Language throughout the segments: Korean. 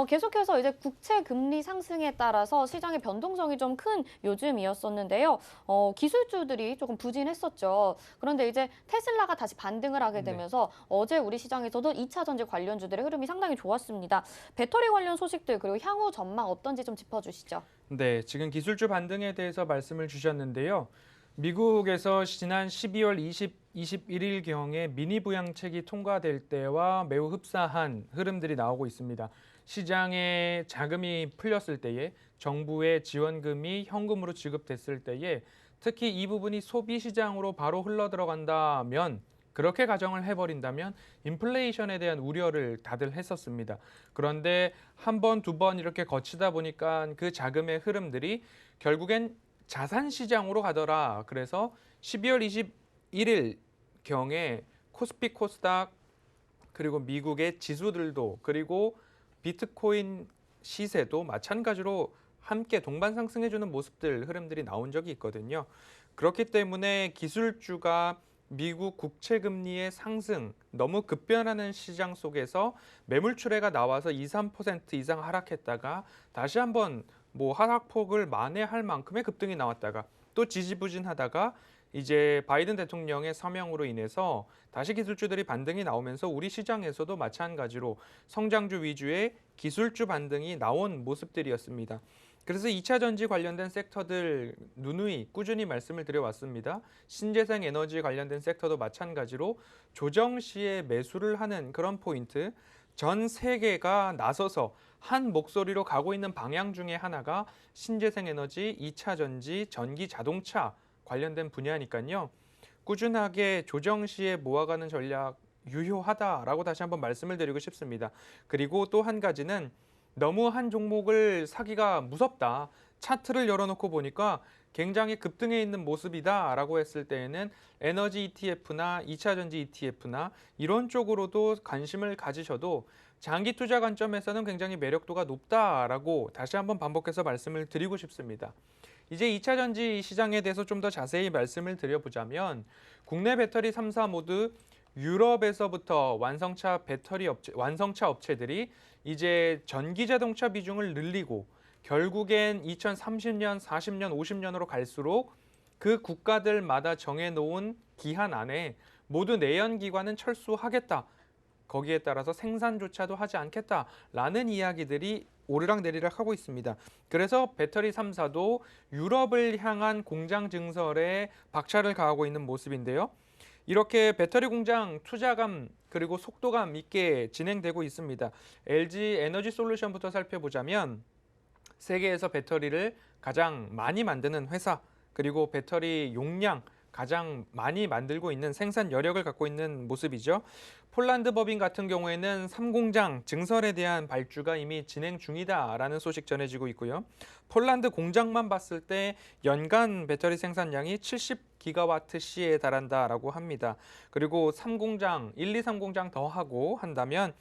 계속해서 이제 국채 금리 상승에 따라서 시장의 변동성이 좀 큰 요즘이었었는데요. 기술주들이 조금 부진했었죠. 그런데 이제 테슬라가 다시 반등을 하게 네. 되면서 어제 우리 시장에서도 2차 전지 관련주들의 흐름이 상당히 좋았습니다. 배터리 관련 소식들 그리고 향후 전망 어떤지 좀 짚어주시죠. 네, 지금 기술주 반등에 대해서 말씀을 주셨는데요. 미국에서 지난 12월 21일경에 미니 부양책이 통과될 때와 매우 흡사한 흐름들이 나오고 있습니다. 시장에 자금이 풀렸을 때에 정부의 지원금이 현금으로 지급됐을 때에 특히 이 부분이 소비 시장으로 바로 흘러 들어간다면 그렇게 가정을 해버린다면 인플레이션에 대한 우려를 다들 했었습니다. 그런데 한 번, 두 번 이렇게 거치다 보니까 그 자금의 흐름들이 결국엔 자산 시장으로 가더라. 그래서 12월 21일 경에 코스피 코스닥 그리고 미국의 지수들도 그리고 비트코인 시세도 마찬가지로 함께 동반 상승해주는 모습들 흐름들이 나온 적이 있거든요. 그렇기 때문에 기술주가 미국 국채 금리의 상승, 너무 급변하는 시장 속에서 매물 출회가 나와서 2, 3% 이상 하락했다가 다시 한번 하락폭을 만회할 만큼의 급등이 나왔다가 또 지지부진하다가 이제 바이든 대통령의 서명으로 인해서 다시 기술주들이 반등이 나오면서 우리 시장에서도 마찬가지로 성장주 위주의 기술주 반등이 나온 모습들이었습니다. 그래서 2차 전지 관련된 섹터들 누누이 꾸준히 말씀을 드려왔습니다. 신재생 에너지 관련된 섹터도 마찬가지로 조정 시에 매수를 하는 그런 포인트, 전 세계가 나서서 한 목소리로 가고 있는 방향 중에 하나가 신재생 에너지, 2차 전지, 전기 자동차 관련된 분야니까요. 꾸준하게 조정 시에 모아가는 전략 유효하다라고 다시 한번 말씀을 드리고 싶습니다. 그리고 또 한 가지는 너무 한 종목을 사기가 무섭다. 차트를 열어놓고 보니까 굉장히 급등해 있는 모습이다라고 했을 때에는 에너지 ETF나 2차 전지 ETF나 이런 쪽으로도 관심을 가지셔도 장기 투자 관점에서는 굉장히 매력도가 높다라고 다시 한번 반복해서 말씀을 드리고 싶습니다. 이제 2차 전지 시장에 대해서 좀 더 자세히 말씀을 드려보자면 국내 배터리 3사 모두 유럽에서부터 완성차 업체들이 이제 전기 자동차 비중을 늘리고 결국엔 2030년, 40년, 50년으로 갈수록 그 국가들마다 정해놓은 기한 안에 모두 내연기관은 철수하겠다. 거기에 따라서 생산조차도 하지 않겠다라는 이야기들이 오르락내리락 하고 있습니다. 그래서 배터리 3사도 유럽을 향한 공장 증설에 박차를 가하고 있는 모습인데요. 이렇게 배터리 공장 투자감 그리고 속도감 있게 진행되고 있습니다. LG 에너지 솔루션부터 살펴보자면 세계에서 배터리를 가장 많이 만드는 회사 그리고 배터리 용량 가장 많이 만들고 있는 생산 여력을 갖고 있는 모습이죠. 폴란드 법인 같은 경우에는 3공장 증설에 대한 발주가 이미 진행 중이다라는 소식 전해지고 있고요. 폴란드 공장만 봤을 때 연간 배터리 생산량이 70기가와트/시에 달한다라고 합니다. 그리고 3공장, 1, 2, 3공장 더 하고 한다면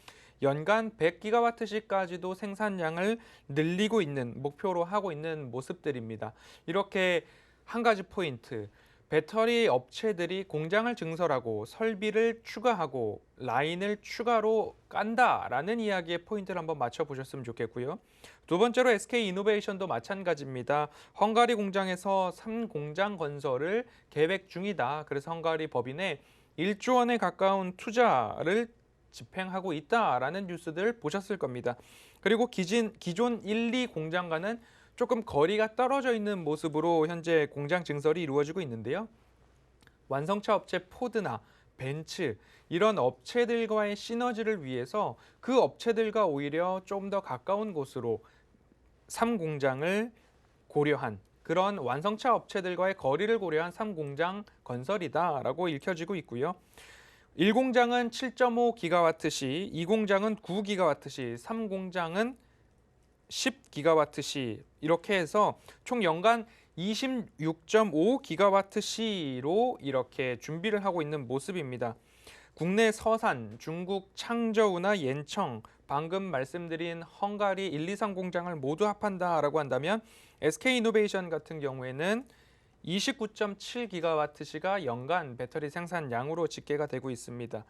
연간 100기가와트/시까지도 생산량을 늘리고 있는 목표로 하고 있는 모습들입니다. 이렇게 한 가지 포인트. 배터리 업체들이 공장을 증설하고 설비를 추가하고 라인을 추가로 깐다라는 이야기의 포인트를 한번 맞춰보셨으면 좋겠고요. 두 번째로 SK이노베이션도 마찬가지입니다. 헝가리 공장에서 3공장 건설을 계획 중이다. 그래서 헝가리 법인에 1조 원에 가까운 투자를 집행하고 있다라는 뉴스들 보셨을 겁니다. 그리고 기존 1, 2 공장과는 조금 거리가 떨어져 있는 모습으로 현재 공장 증설이 이루어지고 있는데요. 완성차 업체 포드나 벤츠 이런 업체들과의 시너지를 위해서 그 업체들과 오히려 좀 더 가까운 곳으로 3공장을 고려한 그런 완성차 업체들과의 거리를 고려한 3공장 건설이다라고 읽혀지고 있고요. 1공장은 7.5기가와트/시, 2공장은 9기가와트/시, 3공장은 10기가와트/시 이렇게 해서 총 연간 26.5기가와트/시로 이렇게 준비를 하고 있는 모습입니다. 국내 서산, 중국 창저우나 옌청, 방금 말씀드린 헝가리 1, 2, 3 공장을 모두 합한다라고 한다면 SK이노베이션 같은 경우에는 29.7기가와트/시가 연간 배터리 생산량으로 집계가 되고 있습니다.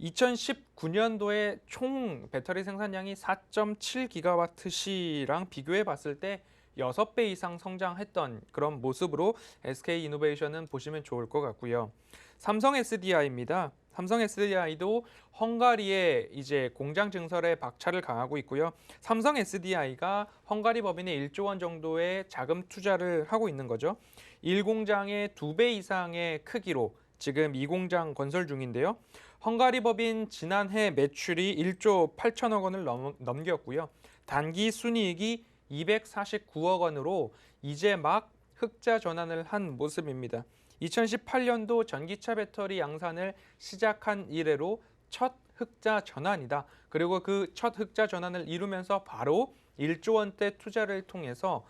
2019년도에 총 배터리 생산량이 4.7기가와트시랑 비교해 봤을 때 6배 이상 성장했던 그런 모습으로 SK 이노베이션은 보시면 좋을 것 같고요. 삼성 SDI입니다. 삼성 SDI도 헝가리에 이제 공장 증설에 박차를 가하고 있고요. 삼성 SDI가 헝가리 법인에 1조 원 정도의 자금 투자를 하고 있는 거죠. 1공장의 2배 이상의 크기로 지금 이 공장 건설 중인데요. 헝가리 법인 지난해 매출이 1조 8천억 원을 넘겼고요. 단기 순이익이 249억 원으로 이제 막 흑자 전환을 한 모습입니다. 2018년도 전기차 배터리 양산을 시작한 이래로 첫 흑자 전환이다. 그리고 그 첫 흑자 전환을 이루면서 바로 1조 원대 투자를 통해서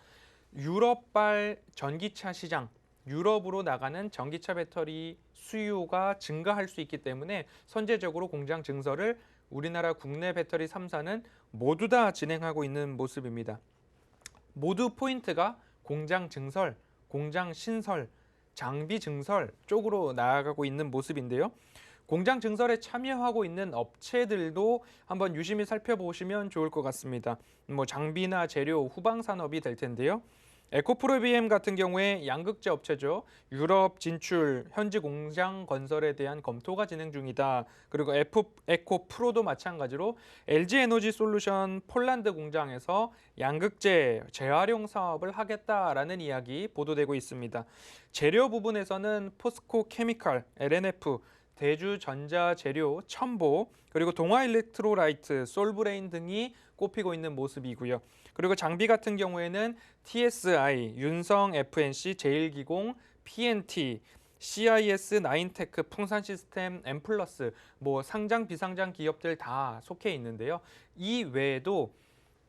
유럽발 전기차 시장, 유럽으로 나가는 전기차 배터리 수요가 증가할 수 있기 때문에 선제적으로 공장 증설을 우리나라 국내 배터리 3사는 모두 다 진행하고 있는 모습입니다. 모두 포인트가 공장 증설, 공장 신설, 장비 증설 쪽으로 나아가고 있는 모습인데요. 공장 증설에 참여하고 있는 업체들도 한번 유심히 살펴보시면 좋을 것 같습니다. 장비나 재료, 후방 산업이 될 텐데요. 에코프로비엠 같은 경우에 양극재 업체죠. 유럽 진출, 현지 공장 건설에 대한 검토가 진행 중이다. 그리고 에코프로도 마찬가지로 LG에너지솔루션 폴란드 공장에서 양극재 재활용 사업을 하겠다라는 이야기 보도되고 있습니다. 재료 부분에서는 포스코 케미칼, LNF, 대주전자재료, 첨보, 그리고 동아일렉트로라이트, 솔브레인 등이 꼽히고 있는 모습이고요. 그리고 장비 같은 경우에는 TSI, 윤성 FNC, 제일기공, PNT, CIS, 나인테크, 풍산시스템, 엠플러스, 상장 비상장 기업들 다 속해 있는데요. 이 외에도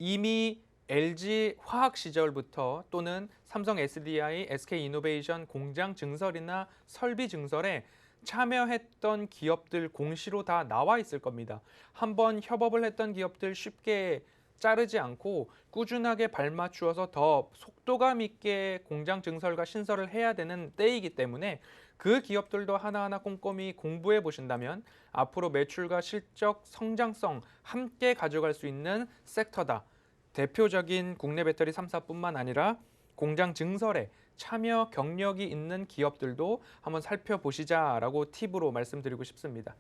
이미 LG 화학 시절부터 또는 삼성 SDI, SK 이노베이션 공장 증설이나 설비 증설에 참여했던 기업들 공시로 다 나와 있을 겁니다. 한번 협업을 했던 기업들 쉽게 자르지 않고 꾸준하게 발맞추어서 더 속도감 있게 공장 증설과 신설을 해야 되는 때이기 때문에 그 기업들도 하나하나 꼼꼼히 공부해 보신다면 앞으로 매출과 실적, 성장성 함께 가져갈 수 있는 섹터다. 대표적인 국내 배터리 3사뿐만 아니라 공장 증설에 참여 경력이 있는 기업들도 한번 살펴보시자라고 팁으로 말씀드리고 싶습니다.